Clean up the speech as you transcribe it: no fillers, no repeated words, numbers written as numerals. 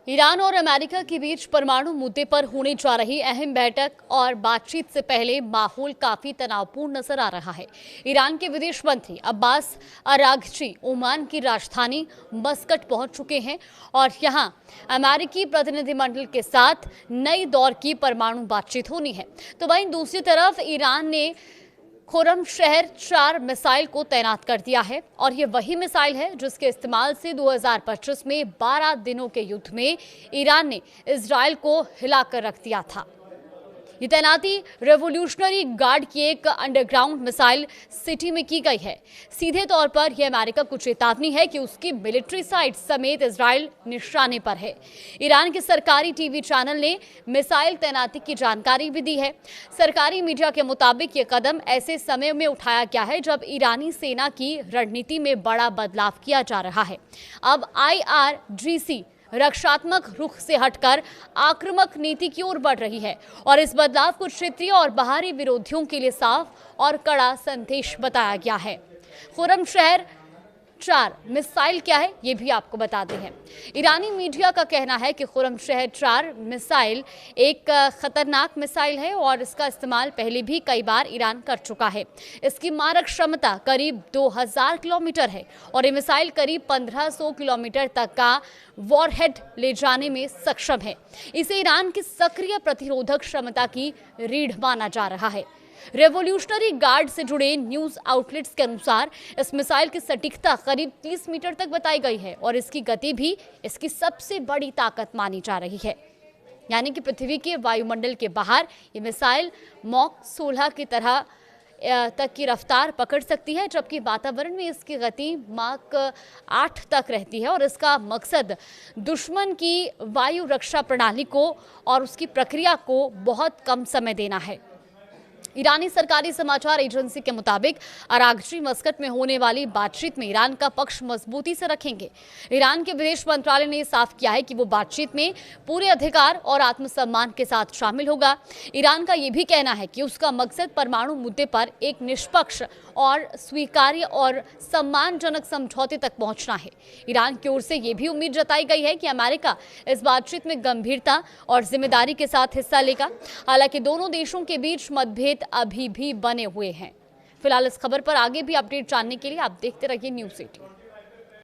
Iran और America के बीच परमाणु मुद्दे पर होने जा रही अहम बैठक और बातचीत से पहले माहौल काफी तनावपूर्ण नजर आ रहा है। ईरान के विदेश मंत्री अब्बास अराघची ओमान की राजधानी मस्कट पहुंच चुके हैं और यहां अमेरिकी प्रतिनिधिमंडल के साथ नई दौर की परमाणु बातचीत होनी है। तो वहीं दूसरी तरफ ईरान ने खुर्रमशहर 4 मिसाइल को तैनात कर दिया है और ये वही मिसाइल है जिसके इस्तेमाल से 2025 में 12 दिनों के युद्ध में ईरान ने इजराइल को हिलाकर रख दिया था। ये तैनाती रेवोल्यूशनरी गार्ड की एक अंडरग्राउंड मिसाइल सिटी में की गई है। सीधे तौर पर यह अमेरिका को चेतावनी है कि उसकी मिलिट्री साइट समेत इजराइल निशाने पर है। ईरान के सरकारी टीवी चैनल ने मिसाइल तैनाती की जानकारी भी दी है। सरकारी मीडिया के मुताबिक ये कदम ऐसे समय में उठाया गया है जब ईरानी सेना की रणनीति में बड़ा बदलाव किया जा रहा है। अब IRGC रक्षात्मक रुख से हटकर आक्रामक नीति की ओर बढ़ रही है और इस बदलाव को क्षेत्रीय और बाहरी विरोधियों के लिए साफ और कड़ा संदेश बताया गया है। खुर्रमशहर 4 मिसाइल क्या है ये भी आपको बताते हैं। ईरानी मीडिया का कहना है कि खुर्रमशहर 4 मिसाइल एक खतरनाक मिसाइल है और इसका इस्तेमाल पहले भी कई बार ईरान कर चुका है। इसकी मारक क्षमता करीब 2000 किलोमीटर है और ये मिसाइल करीब 1500 किलोमीटर तक का वॉरहेड ले जाने में सक्षम है। इसे ईरान की सक्रिय प्रतिरोधक क्षमता की रीढ़ माना जा रहा है। रेवोल्यूशनरी गार्ड से जुड़े न्यूज आउटलेट्स के अनुसार इस मिसाइल की सटीकता करीब 30 मीटर तक बताई गई है और इसकी गति भी इसकी सबसे बड़ी ताकत मानी जा रही है। यानी कि पृथ्वी के वायुमंडल के बाहर ये मिसाइल मॉक 16 की तरह तक की रफ्तार पकड़ सकती है, जबकि वातावरण में इसकी गति माक 8 तक रहती है और इसका मकसद दुश्मन की वायु रक्षा प्रणाली को और उसकी प्रक्रिया को बहुत कम समय देना है। ईरानी सरकारी समाचार एजेंसी के मुताबिक अराघची मस्कट में होने वाली बातचीत में ईरान का पक्ष मजबूती से रखेंगे। ईरान के विदेश मंत्रालय ने साफ किया है कि वो बातचीत में पूरे अधिकार और आत्मसम्मान के साथ शामिल होगा। ईरान का ये भी कहना है कि उसका मकसद परमाणु मुद्दे पर एक निष्पक्ष और स्वीकार्य और सम्मानजनक समझौते तक पहुंचना है। ईरान की ओर से ये भी उम्मीद जताई गई है कि अमेरिका इस बातचीत में गंभीरता और जिम्मेदारी के साथ हिस्सा लेगा। हालांकि दोनों देशों के बीच मतभेद अभी भी बने हुए हैं। फिलहाल इस खबर पर आगे भी अपडेट जानने के लिए आप देखते रहिए न्यूज़ 18।